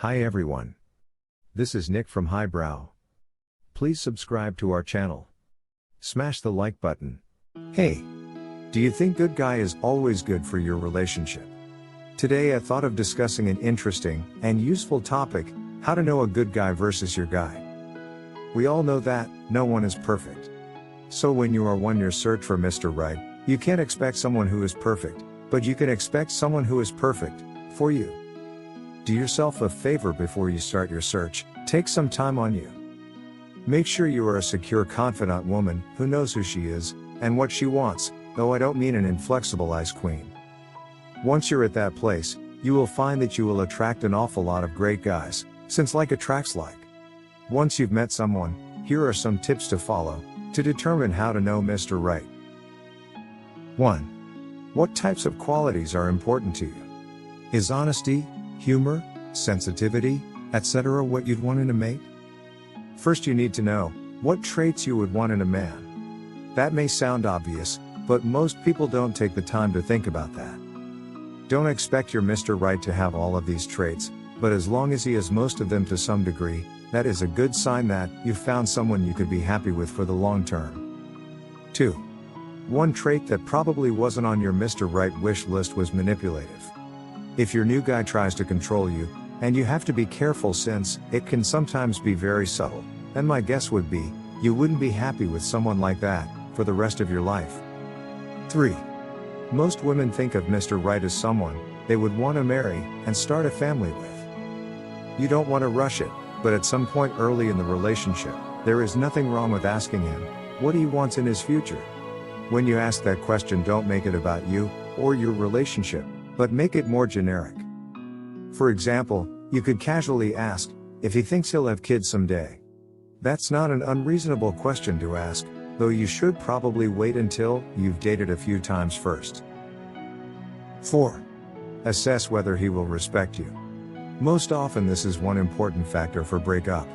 Hi everyone. This is Nick from Highbrow. Please subscribe to our channel. Smash the like button. Hey! Do you think good guy is always good for your relationship? Today I thought of discussing an interesting and useful topic, how to know a good guy versus your guy. We all know that no one is perfect. So when you are on your search for Mr. Right, you can't expect someone who is perfect, but you can expect someone who is perfect for you. Do yourself a favor before you start your search, take some time on you. Make sure you are a secure, confident woman who knows who she is and what she wants, though I don't mean an inflexible ice queen. Once you're at that place, you will find that you will attract an awful lot of great guys, since like attracts like. Once you've met someone, here are some tips to follow to determine how to know Mr. Right. 1. What types of qualities are important to you? Is honesty, humor, sensitivity, etc. what you'd want in a mate? First, you need to know what traits you would want in a man. That may sound obvious, but most people don't take the time to think about that. Don't expect your Mr. Right to have all of these traits, but as long as he has most of them to some degree, that is a good sign that you've found someone you could be happy with for the long term. 2. One trait that probably wasn't on your Mr. Right wish list was manipulative. If your new guy tries to control you, and you have to be careful since it can sometimes be very subtle, then my guess would be, you wouldn't be happy with someone like that for the rest of your life. 3. Most women think of Mr. Right as someone they would want to marry and start a family with. You don't want to rush it, but at some point early in the relationship, there is nothing wrong with asking him what he wants in his future. When you ask that question, don't make it about you or your relationship, but make it more generic. For example, you could casually ask if he thinks he'll have kids someday. That's not an unreasonable question to ask, though you should probably wait until you've dated a few times first. 4. Assess whether he will respect you. Most often this is one important factor for breakup.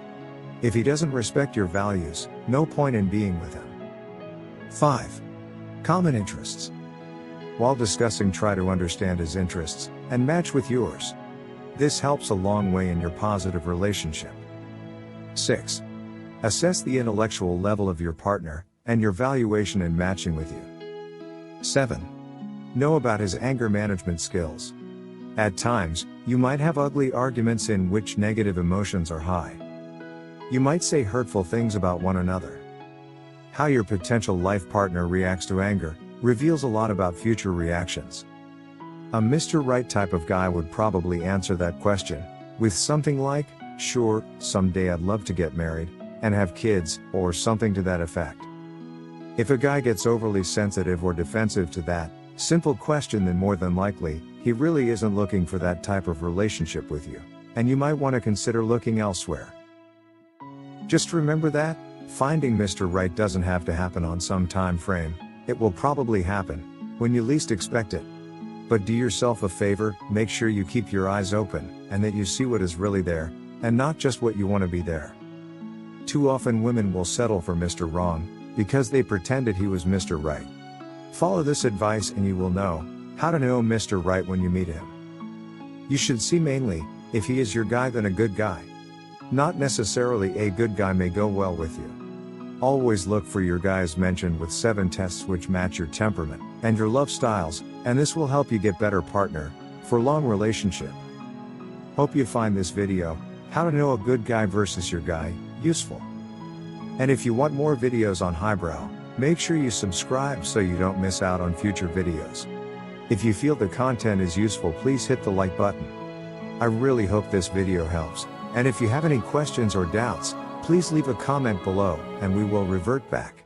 If he doesn't respect your values, no point in being with him. 5. Common interests. While discussing, try to understand his interests and match with yours. This helps a long way in your positive relationship. 6. Assess the intellectual level of your partner and your valuation in matching with you. 7. Know about his anger management skills. At times, you might have ugly arguments in which negative emotions are high. You might say hurtful things about one another. How your potential life partner reacts to anger reveals a lot about future reactions. A Mr. Right type of guy would probably answer that question with something like, "Sure, someday I'd love to get married and have kids," or something to that effect. If a guy gets overly sensitive or defensive to that simple question, then more than likely, he really isn't looking for that type of relationship with you, and you might want to consider looking elsewhere. Just remember that finding Mr. Right doesn't have to happen on some time frame. It will probably happen when you least expect it. But do yourself a favor, make sure you keep your eyes open, and that you see what is really there, and not just what you want to be there. Too often women will settle for Mr. Wrong, because they pretended he was Mr. Right. Follow this advice and you will know how to know Mr. Right when you meet him. You should see mainly if he is your guy than a good guy. Not necessarily a good guy may go well with you. Always look for your guys mentioned with 7 tests which match your temperament and your love styles, and this will help you get better partner for long relationship. Hope you find this video, how to know a good guy versus your guy, useful. And if you want more videos on Highbrow, make sure you subscribe so you don't miss out on future videos. If you feel the content is useful, please hit the like button. I really hope this video helps, and if you have any questions or doubts, please leave a comment below, and we will revert back.